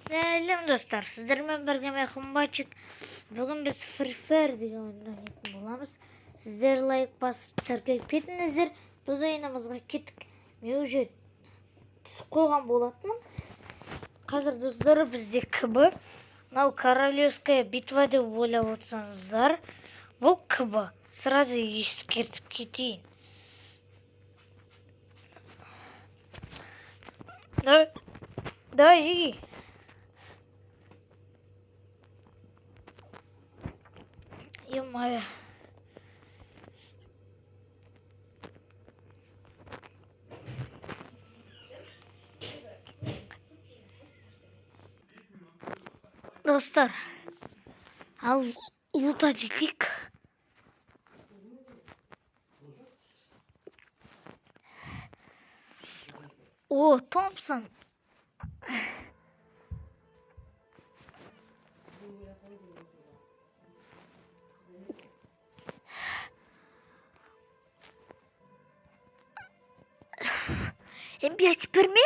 Selam dostlar, sizlerмен бірге мен Қымбатчик. Бүгін біз Free Fire деген ойынды ойнайтын боламыз. Сіздер лайк басып тіркеліп кетіңіздер. Біз ойынымызға кеттік. Мен уже түсіп қойған болатынмын. Қазір достар бізде КБ. Мынау королевская битва деп ойлап отырсаңыздар, бұл КБ. Сразу ескертіп кетейін. Давай, жеги. Ё-моё. Достар, ал лута жетейік. О, Томпсон. М5 берме?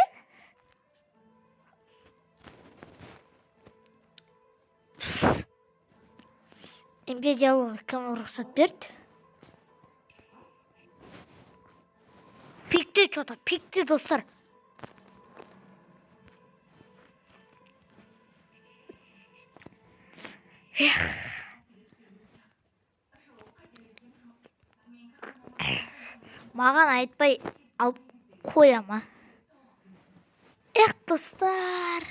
М5 алуға кім рұқсат берді? Пикте что-то, пикте достар. Маған айтпай алып қояма. Достар.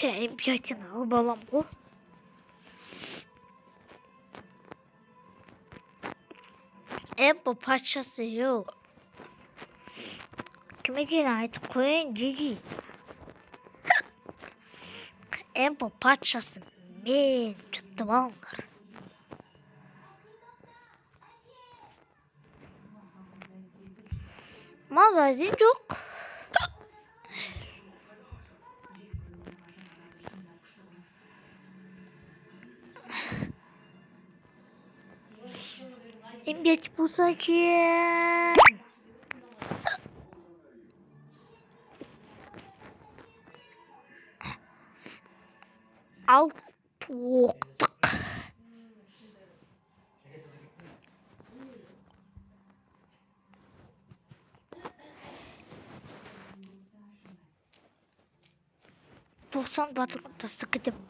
М5-ін алып алам ғой. Эмпо патшасы yok. Кім екенін айтып қойын, жеги. Эмпо патшасы мен жұттым алыңдар. Магазин жоқ. М5 болса екен. Ал тоқтық. Тоқсан батырын тастық кетіп.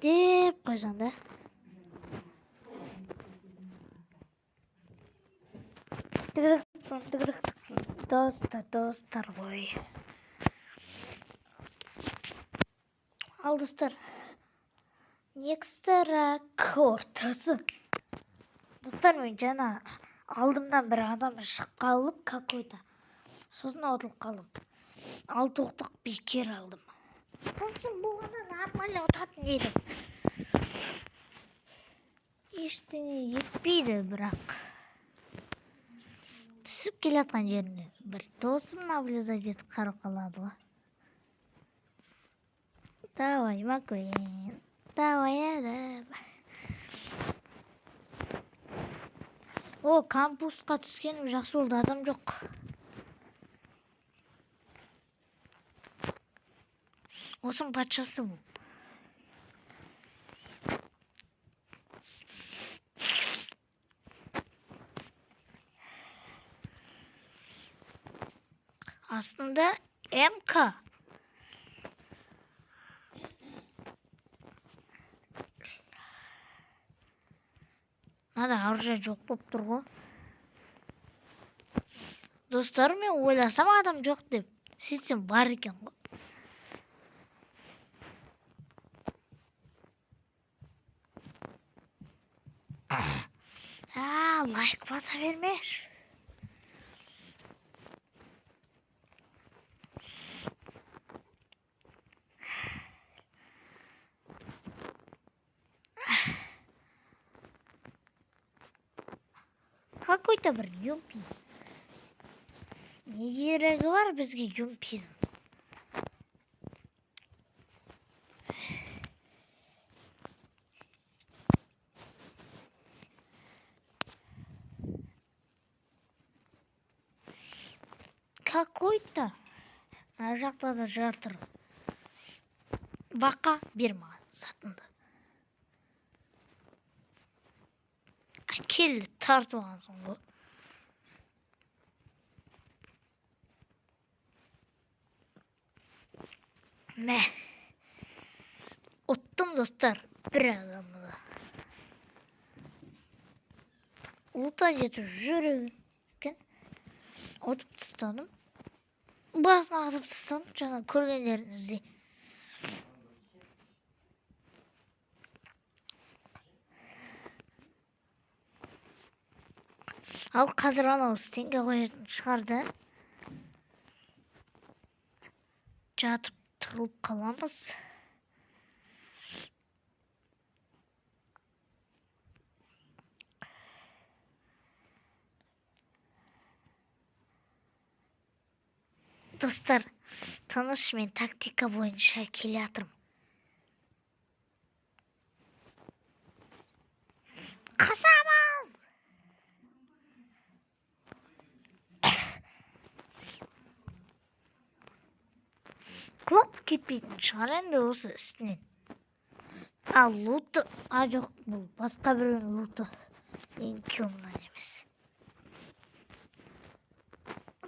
Деп қойсаңда. Достар ғой. Ал достар. Некстара кортасы. Достар, мен жаңа алдымдан бір адам шығып қалып какой-то. Сосын отылып қалдым. Ал тоқтық бекер алдым. Просто болғанда нормально отатын едім. Ештеңе етпейді бірақ. Түсіп келе жатқан жеріне бір досым наблюдать етіп қарап қалады ғой. Давай, Маквин. Давай, адам. О, кампусқа түскенім жақсы болды, адам жоқ. Осының патшасы бұл. Aslında MK. Надо оружие жоқ болып тұр ғой. Достар, мен ойласам адам жоқ деп. Сөйтсем бар екен ғой. Лайк баса бермеш. Какой-то бір юмпи. Не керегі бар бізге юмпи? какой-то. Ана жақта да жатыр. Бақа бер маған сатынды. Келді тартып алғансың ғой. Мә. Оттым достар бір адамды да. Лута жетіп жүрген екен. Отып тастадым. Басына атып тастадым. Жаңа көргендеріңіздей. Ал қазір анау стенге қоятын шығарды. Жатып тығылып қаламыз. Достар, таныш мен тактика бойынша келе жатырмын. Қашамыз! Құлап кетпейтін шығар енді осы үстінен. Ал луты, жоқ, бұл басқа біреудің луты. Мен күйеуімнен емес.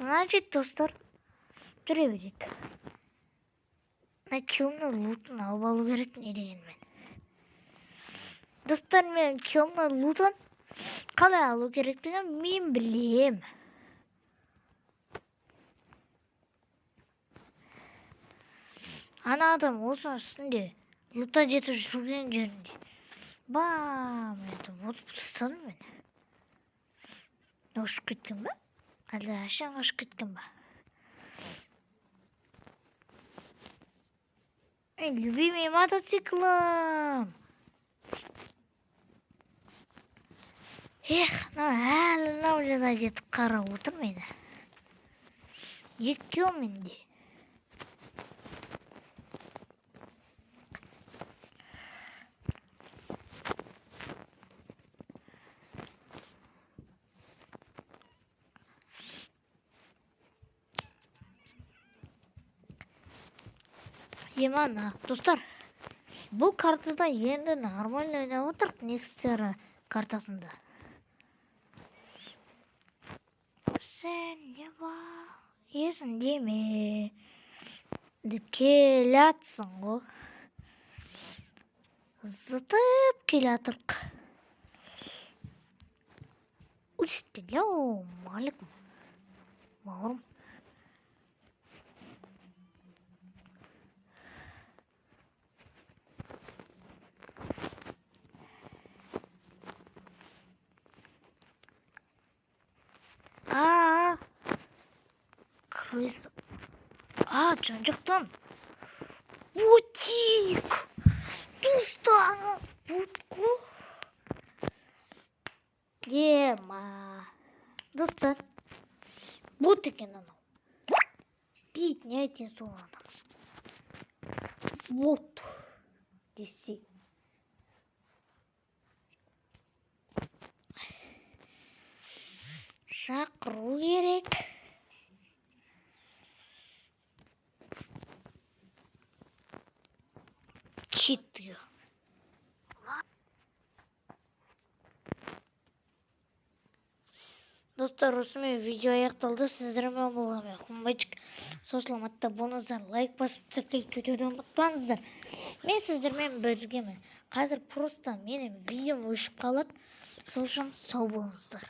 Значит, достар, жүре берейік. Күйеуімнің лутын алып алу керек, не дегенмен. Достар, мен күйеуімнің лутын қалай алу керектігін мен білем. Ана адам осы үстінде лута жетіп жүрген жерінде. Бам! Етіп отып тастадым мен. Ұшып кеткен ба? Әлде ашаң ұшып кеткен ба? Любимый мотоциклым! Әлі наулада жетіп қарап отыр мені. Екеуім менде. Емана, достар, бұл картада енді нормально ойнап отырық Nextera картасында. Сен не бар, есіңде ме? Деп келе атсың ғой. Зытып келе атырық. Ассалауму алейкум. Бауырым. Крыса. Жан-жақтан. Отик. Достар. Будку. Ема. Достар. Бут екен анау. Бетіне айтен сол адам. Бут. Десе. Шақыру керек. Кетті. Достар, осымен видео аяқталды. Сіздермен болған мен Құмбайчик. Сол саламатта болыңыздар. Лайк басып тіркеліп кетуді ұмытпаңыздар. Мен сіздермен біргемін. Қазір просто менің видеом өшіп қалады. Сол үшін сау болыңыздар.